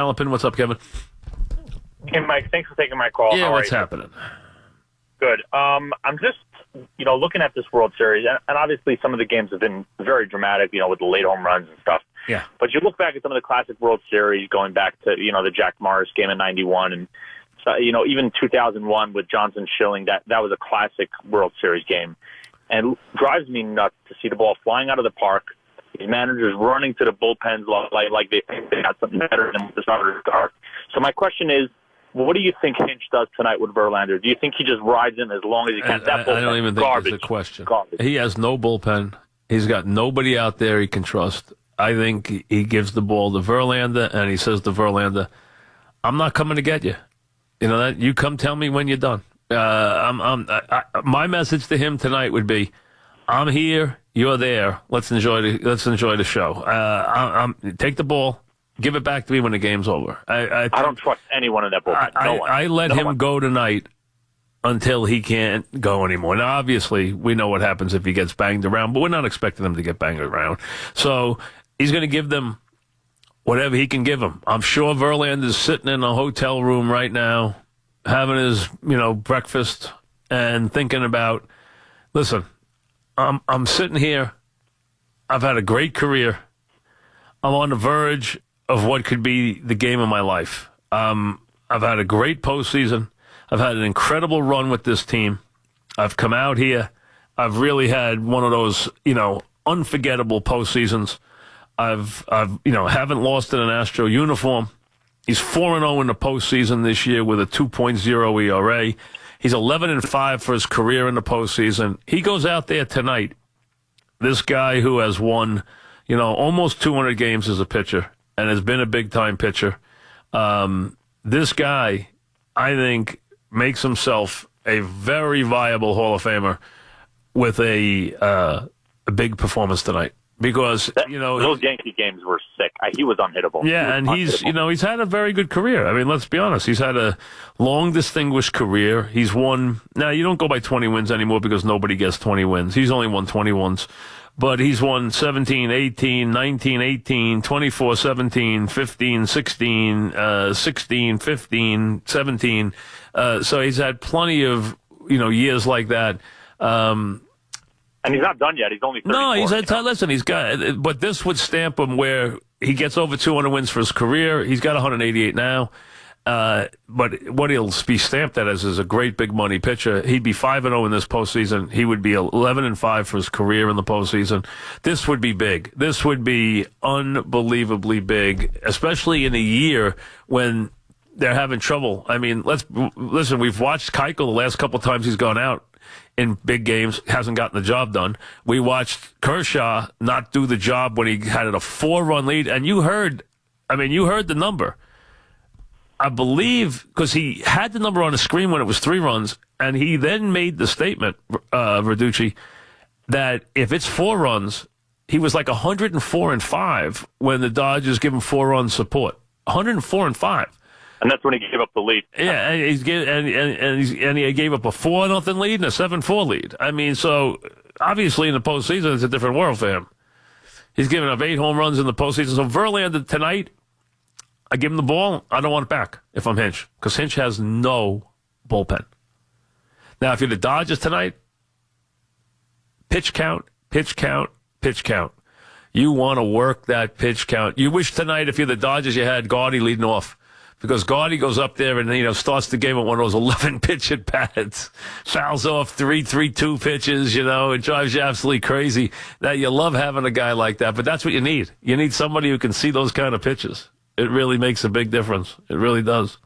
Alapin, what's up, Kevin? Hey, Mike, thanks for taking my call. Yeah, what's happening? Good. I'm just, looking at this World Series, and obviously some of the games have been very dramatic, with the late home runs and stuff. Yeah. But you look back at some of the classic World Series, going back to, the Jack Morris game in '91, and even 2001 with Johnson Schilling, that was a classic World Series game, and it drives me nuts to see the ball flying out of the park. These managers running to the bullpens like they think they got something better than what the starters are. So my question is, what do you think Hinch does tonight with Verlander? Do you think he just rides him as long as he can? I don't even think that's a question. Garbage. He has no bullpen. He's got nobody out there he can trust. I think he gives the ball to Verlander, and he says to Verlander, I'm not coming to get you. That you come tell me when you're done. My message to him tonight would be, I'm here, you're there. Let's enjoy the show. Take the ball. Give it back to me when the game's over. I don't trust anyone in that bullpen. I let him go tonight until he can't go anymore. Now, obviously, we know what happens if he gets banged around, but we're not expecting him to get banged around. So he's going to give them whatever he can give them. I'm sure Verlander's sitting in a hotel room right now, having his breakfast and thinking about, listen, I'm sitting here. I've had a great career. I'm on the verge of what could be the game of my life. I've had a great postseason. I've had an incredible run with this team. I've come out here. I've really had one of those, unforgettable postseasons. I've haven't lost in an Astro uniform. He's 4-0 in the postseason this year with a 2.0 ERA. He's 11-5 for his career in the postseason. He goes out there tonight. This guy who has won, almost 200 games as a pitcher and has been a big-time pitcher. This guy, I think, makes himself a very viable Hall of Famer with a big performance tonight. Because, those Yankee games were sick. He was unhittable. Yeah, and he's had a very good career. I mean, let's be honest. He's had a long, distinguished career. He's won. Now, you don't go by 20 wins anymore because nobody gets 20 wins. He's only won 20 once. But he's won 17, 18, 19, 18, 24, 17, 15, 16, 16, 15, 17. So he's had plenty of, years like that. And he's not done yet. He's only 34. No, listen, he's got, but this would stamp him where he gets over 200 wins for his career. He's got 188 now. But what he'll be stamped at as is a great big money pitcher. He'd be 5-0 in this postseason. He would be 11-5 for his career in the postseason. This would be big. This would be unbelievably big, especially in a year when they're having trouble. I mean, listen, we've watched Keuchel the last couple of times he's gone out in big games, hasn't gotten the job done. We watched Kershaw not do the job when he had a 4-run lead, and you heard the number. I believe, because he had the number on the screen when it was 3 runs, and he then made the statement, Verducci, that if it's 4 runs, he was like 104-5 when the Dodgers give him 4-run support. 104-5. And that's when he gave up the lead. Yeah, and he gave up a 4-0 lead and a 7-4 lead. I mean, so obviously in the postseason, it's a different world for him. He's given up 8 home runs in the postseason. So Verlander tonight, I give him the ball. I don't want it back if I'm Hinch, because Hinch has no bullpen. Now, if you're the Dodgers tonight, pitch count, pitch count, pitch count. You want to work that pitch count. You wish tonight, if you're the Dodgers, you had Gardy leading off. Because Gardy goes up there and, starts the game at one of those 11 pitch at bats, fouls off 3-3-2 pitches, it drives you absolutely crazy. That you love having a guy like that, but that's what you need. You need somebody who can see those kind of pitches. It really makes a big difference. It really does.